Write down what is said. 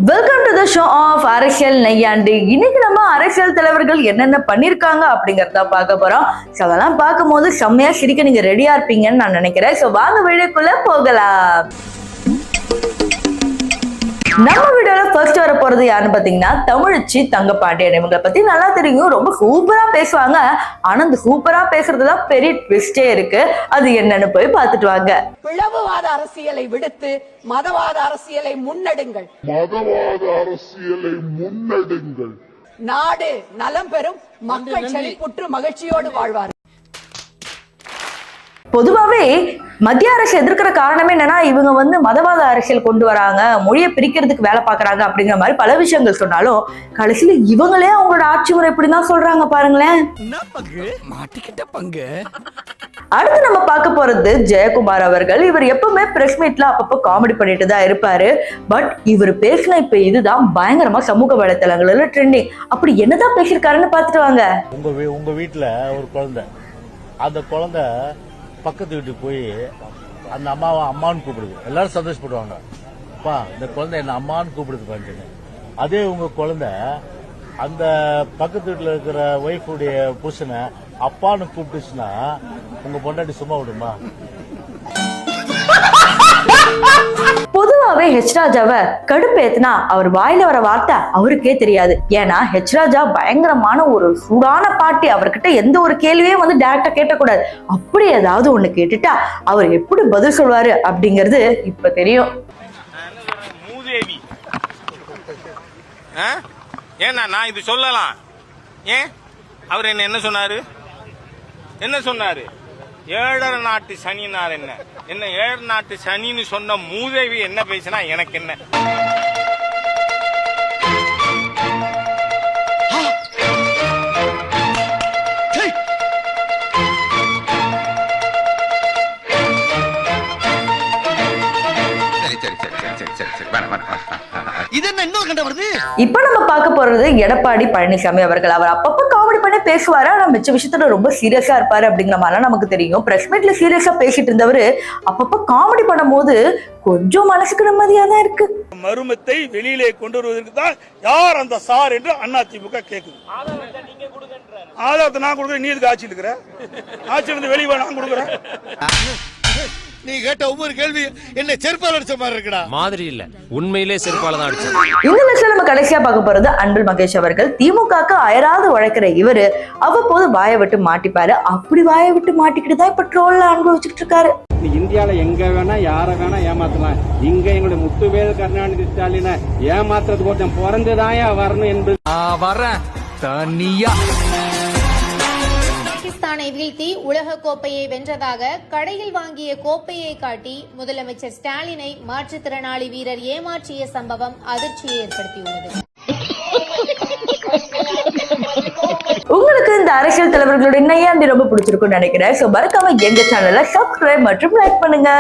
Welcome to the show of அரசியல் நையாண்டி. இன்னைக்கு நம்ம அரசியல் தலைவர்கள் என்னென்ன பண்ணிருக்காங்க அப்படிங்கறத பார்க்க போறோம். ஸோ அதெல்லாம் பார்க்கும்போது செம்மையா சிரிக்க நீங்க ரெடியா இருப்பீங்கன்னு நான் நினைக்கிறேன். ஸோ வாங்க வீடியோக்குள்ள போகலாம். நம்ம வீடியோல ஃபர்ஸ்ட் வர போறது யாருன்னு பாத்தீங்கன்னா தமிழச்சி தங்கப்பாண்டியன். இவங்களை பத்தி நல்லா தெரியும், ரொம்ப சூப்பரா பேசுவாங்க. ஆனா அந்த சூப்பரா பேசுறதுதான் பெரிய ட்விஸ்டே இருக்கு. அது என்னன்னு போய் பார்த்துட்டு வாங்க. பிளவுவாத அரசியலை விடுத்து மதவாத அரசியலை முன்னெடுங்கள். நாடு நலம் பெறும், மக்கள் செழிப்புற்று மகிழ்ச்சியோடு வாழ்வார். பொதுவாவே மத்திய அரசு எதிர்க்கிற காரணமே என்னன்னா, இவங்க மதவாத அரசியல் கொண்டு வராங்க, மொழியை பிரிக்கிறதுக்கு வேலை பாக்குறாங்க அப்படிங்கிற மாதிரி பல விஷயங்கள் சொன்னாலும் கடைசியில இவங்களே அவங்களோட ஆட்சி முறை எப்படிதான் சொல்றாங்க பாருங்களேன். அடுத்து நம்ம பார்க்க போறது ஜெயக்குமார் அவர்கள். இவர் எப்பவுமே பிரஸ் மீட்ல அப்பப்போ காமெடி பண்ணிட்டு தான் இருப்பாரு. பட் இவர் பேசின இப்ப இதுதான் பயங்கரமா சமூக வலைத்தளங்கள்ல ட்ரெண்டிங். அப்படி என்னதான் பேசிருக்காருன்னு பாத்துட்டு வாங்க. உங்க வீட்டுல ஒரு குழந்தை, அந்த குழந்தை பக்கத்து வீட்டுக்கு போய் அந்த அம்மாவை அம்மான்னு கூப்பிடுது, எல்லாரும் சந்தோஷப்படுவாங்க. அப்பா இந்த குழந்தை என்ன அம்மான்னு கூப்பிடுது பாருங்க. அதே உங்க குழந்தை அந்த பக்கத்து வீட்டுல இருக்கிற ஒய்ஃபுடைய புருஷனை அப்பான்னு கூப்பிட்டுச்சுன்னா உங்க பொண்டாட்டி சும்மா விடுமா? பொதுவாவே ஹெச் ராஜாவை கடுப்பேத்துனா அவர் வாயில வர வார்த்தை அவருக்கே தெரியாது. ஏன்னா ஹெச் ராஜா பயங்கரமான ஒரு சூடான பாட்டி. அவர்கிட்ட எந்த ஒரு கேள்வியும் டைரக்டா கேட்டக்கூடாது. அப்படி ஏதாவது ஒண்ணு கேட்டுட்டா அவர் எப்படி பதில் சொல்வாரு அப்படிங்கிறது இப்ப தெரியும். ஏன்னா நான் இது சொல்லலாம். ஏன் அவர் என்ன சொன்னாரு? ஏழரை நாட்டு சனினார் என்ன ஏழரை நாட்டு சனின்னு சொன்ன மூதேவி என்ன பேசினா எனக்கு என்ன? இப்ப நம்ம பார்க்க போறது எடப்பாடி பழனிசாமி அவர்கள். அவர் அப்பப்ப காமெடி பண்ணி பேசுவாரு, ஆனா மிச்ச விஷயத்துல ரொம்ப சீரியஸா இருப்பாரு அப்படிங்கிற மாதிரி நமக்கு தெரியும். பிரஸ் மீட்ல சீரியஸா பேசிட்டு இருந்தவரு அப்பப்ப காமெடி பண்ணும் போது கொஞ்சம் மனசுக்கு நிம்மதியா தான் இருக்கு. மர்மத்தை வெளியிலே கொண்டு வருவதற்கு தான் யார் அந்த சார் என்று அதிமுக கேக்குது. ஆதாரத்தை நான் கொடுக்குறேன், நீ எதுக்கு ஆட்சியில் இருக்கிற? ஆட்சியில் இருந்து வெளியே நான் கொடுக்குறேன். நீ கேட்ட ஒவ்வொரு கேள்வி என்ன செருப்பால் அடிச்ச மாதிரி இருக்குடா. மாதிரி இல்ல, உண்மையிலே செருப்பால தான் அடிச்சது. இந்த லிஸ்ட்ல நம்ம கடைசியா பார்க்க போறது அன்பில் மகேஷ் அவர்கள். திமுகக்கு அயராது உழைக்கிற இவரு அவ்வப்போது வாயை விட்டு மாட்டிப்பாரு. அப்படி வாயை விட்டு மாட்டிக்கிட்டு தான் இப்ப ட்ரோல்ல அனுபவிச்சுட்டு இருக்காரு. இந்தியால எங்க வேணா யார வேணா ஏமாத்தலாம். இங்க எங்களுடைய முத்துவேல் கருணாநிதி ஸ்டாலினை ஏமாத்துறதுக்கு ஒருத்தன் பிறந்துதாயா வரணும் என்பது வரேன் தனியா. பாகிஸ்தானை வீழ்த்தி உலக கோப்பையை வென்றதாக கடையில் வாங்கிய கோப்பையை காட்டி முதலமைச்சர் ஸ்டாலினை மாற்றுத்திறனாளி வீரர் ஏமாற்றிய சம்பவம் அதிர்ச்சியை ஏற்படுத்தியுள்ளது. உங்களுக்கு இந்த அரசியல் தலைவர்களுடைய நையாண்டி ரொம்ப பிடிச்சிருக்கும்னு நினைக்கிறேன். சோ மறக்காம எங்க சேனலை சப்ஸ்கிரைப் மற்றும் லைக் பண்ணுங்க.